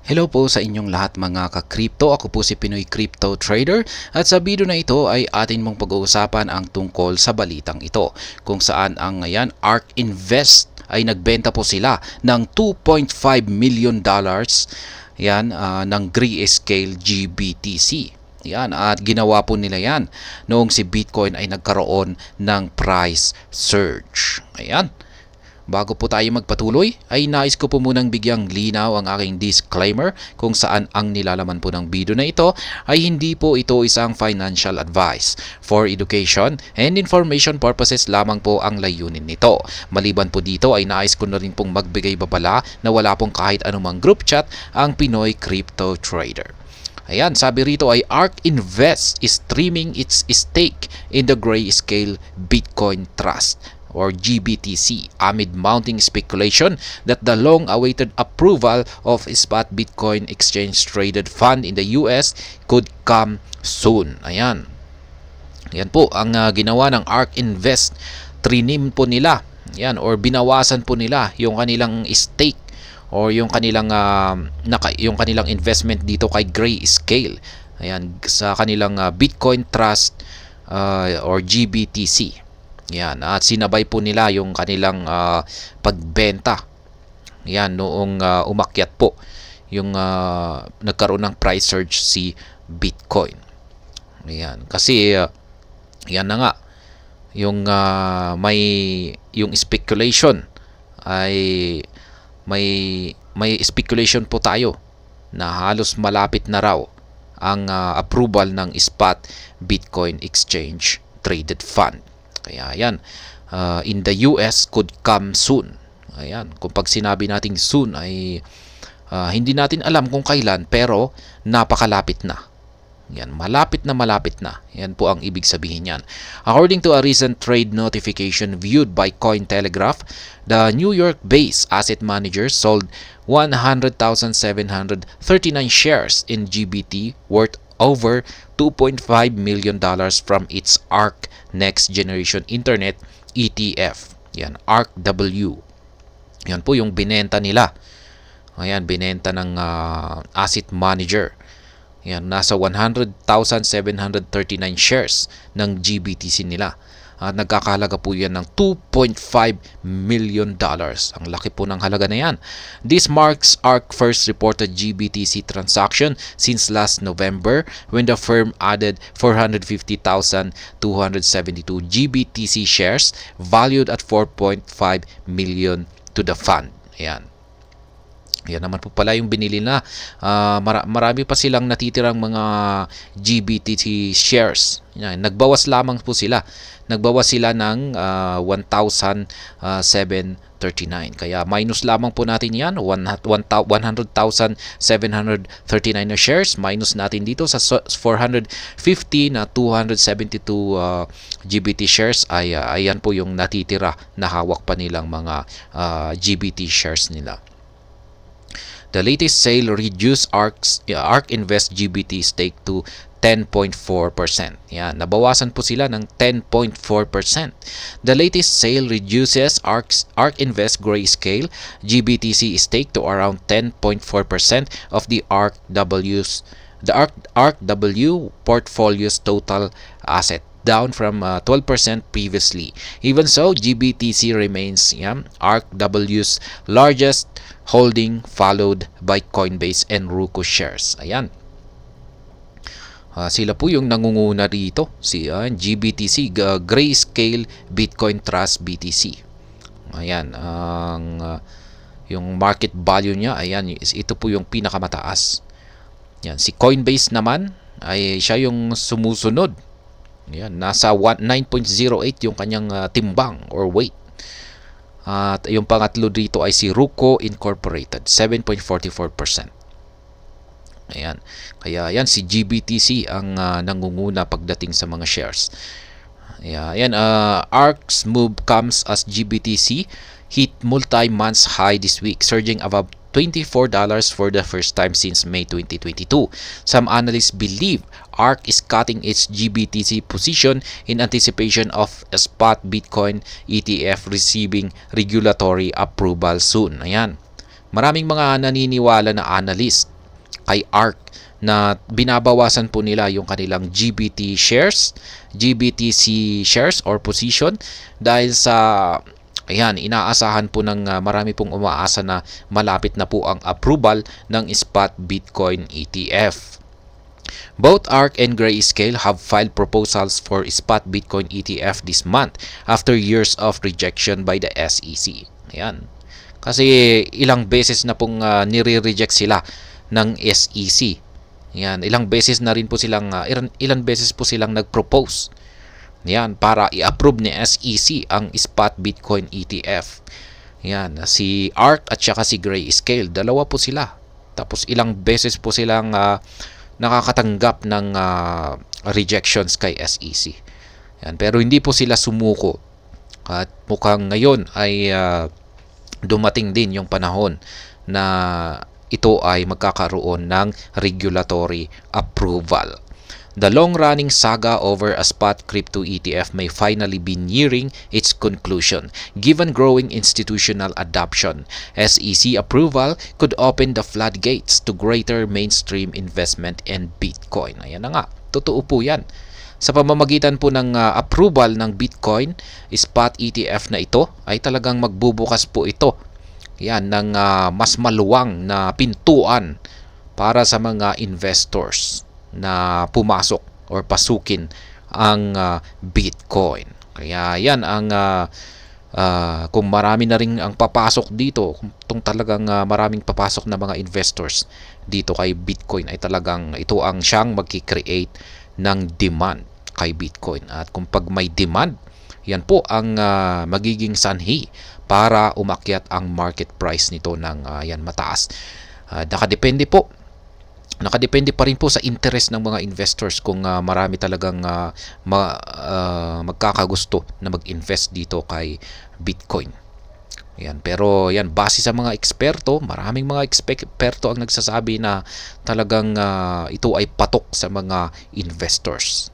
Hello po sa inyong lahat mga ka-crypto. Ako po si Pinoy Crypto Trader at sa video na ito ay atin mong pag-uusapan ang tungkol sa balitang ito kung saan ang ngayon ARK Invest ay nagbenta po sila ng $2.5 million ng Grayscale GBTC. Yan, at ginawa po nila yan noong si Bitcoin ay nagkaroon ng price surge. Ayan. Bago po tayo magpatuloy, ay nais ko po munang bigyang linaw ang aking disclaimer kung saan ang nilalaman po ng video na ito ay hindi po ito isang financial advice. For education and information purposes lamang po ang layunin nito. Maliban po dito ay nais ko na rin pong magbigay babala na wala pong kahit anumang group chat ang Pinoy Crypto Trader. Ayan, sabi rito ay ARK Invest is trimming its stake in the Grayscale Bitcoin Trust or GBTC amid mounting speculation that the long-awaited approval of spot Bitcoin exchange-traded fund in the US could come soon. Ayan. Yan po ang ginawa ng ARK Invest. Trinim po nila. Yan, or binawasan po nila yung kanilang stake or yung kanilang investment dito kay Grayscale. Ayan, sa kanilang Bitcoin Trust or GBTC. Yan, at sinabay po nila yung kanilang pagbenta. Yan, noong umakyat po yung nagkaroon ng price surge si Bitcoin. Yan, kasi yan na nga yung yung speculation ay may speculation po tayo na halos malapit na raw ang approval ng spot Bitcoin exchange traded fund. Kaya yan, in the US could come soon. Ayan, kung pag sinabi nating soon ay hindi natin alam kung kailan pero napakalapit na. Yan, malapit na malapit na. Yan po ang ibig sabihin yan. According to a recent trade notification viewed by Cointelegraph, the New York-based asset manager sold 100,739 shares in GBT worth over $2.5 million from its ARK Next Generation Internet ETF. Yan, ARKW. Yan po yung binenta nila. Ayan, binenta ng asset manager. Yan, nasa 100,739 shares ng GBTC nila. At nagkakahalaga po yan ng $2.5 million. Ang laki po ng halaga na yan. This marks ARK first reported GBTC transaction since last November when the firm added 450,272 GBTC shares valued at 4.5 million to the fund. Ayan. Yan naman po pala yung binili na. Marami pa silang natitirang mga GBTC shares. Yan, nagbawas lamang po sila. Nagbawas sila ng 1,739. Kaya minus lamang po natin yan. 100,739 na shares. Minus natin dito sa 450 na 272 GBT shares. Ayan po yung natitira na hawak pa nilang mga GBT shares nila. The latest sale reduced ARK Invest GBT stake to 10.4%. Yan, nabawasan po sila ng 10.4%. The latest sale reduces ARK Invest Grayscale GBTC stake to around 10.4% of the ARKW portfolio's total asset, down from 12% previously. Even so, GBTC remains ARKW's largest holding, followed by Coinbase and Roku shares. Ayan. Sila po yung nangunguna rito, si GBTC, Grayscale Bitcoin Trust BTC. Ayan, yung market value niya, ayan, ito po yung pinakamataas. Yan, si Coinbase naman ay siya yung sumusunod. Ayan, nasa 9.08 yung kanyang timbang or weight. At yung pangatlo dito ay si Roku Incorporated, 7.44%. Ayan. Kaya yan, si GBTC ang nangunguna pagdating sa mga shares. Ayan, ARK's move comes as GBTC hit multi-month high this week, surging above $24 for the first time since May 2022. Some analysts believe ARK is cutting its GBTC position in anticipation of a spot Bitcoin ETF receiving regulatory approval soon. Ayan. Maraming mga naniniwala na analyst kay ARK na binabawasan po nila yung kanilang GBTC shares or position dahil sa ayan, inaasahan po ng marami pong umaasa na malapit na po ang approval ng spot Bitcoin ETF. Both ARK and Grayscale have filed proposals for spot Bitcoin ETF this month after years of rejection by the SEC. Ayan. Kasi ilang beses na pong nire-reject sila ng SEC. Yan, ilang beses na rin po silang ilang beses po silang nag-propose. Yan, para i-approve ni SEC ang spot Bitcoin ETF. Yan, si ARK at saka si Grayscale, dalawa po sila. Tapos ilang beses po silang nakakatanggap ng rejections kay SEC. Yan, pero hindi po sila sumuko. At mukhang ngayon ay dumating din yung panahon na ito ay magkakaroon ng regulatory approval. The long-running saga over a spot crypto ETF may finally be nearing its conclusion, given growing institutional adoption. SEC approval could open the floodgates to greater mainstream investment in Bitcoin. Ayan na nga, totoo po yan. Sa pamamagitan po ng approval ng Bitcoin, spot ETF na ito ay talagang magbubukas po ito yan ng mas maluwang na pintuan para sa mga investors na pumasok or pasukin ang Bitcoin. Kaya yan ang kung marami na rin ang papasok dito, kung talagang maraming papasok na mga investors dito kay Bitcoin ay talagang ito ang siyang magki-create ng demand kay Bitcoin. At kung pag may demand, yan po ang magiging sanhi para umakyat ang market price nito ng yan mataas. Nakadepende pa rin po sa interest ng mga investors kung marami talagang magkakagusto na mag-invest dito kay Bitcoin. Yan, pero yan base sa mga eksperto, maraming mga eksperto ang nagsasabi na talagang ito ay patok sa mga investors.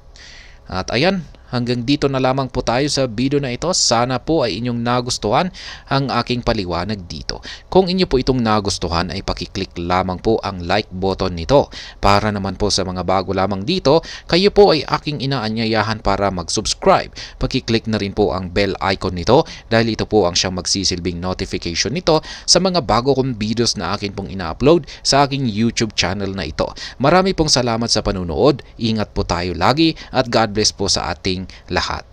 At ayan, hanggang dito na lamang po tayo sa video na ito. Sana po ay inyong nagustuhan ang aking paliwanag dito. Kung inyo po itong nagustuhan ay pakiclick lamang po ang like button nito. Para naman po sa mga bago lamang dito, kayo po ay aking inaanyayahan para mag-subscribe. Pakiclick na rin po ang bell icon nito dahil ito po ang siyang magsisilbing notification nito sa mga bago kong videos na akin pong ina-upload sa aking YouTube channel na ito. Marami pong salamat sa panunood. Ingat po tayo lagi at God bless po sa ating lahat.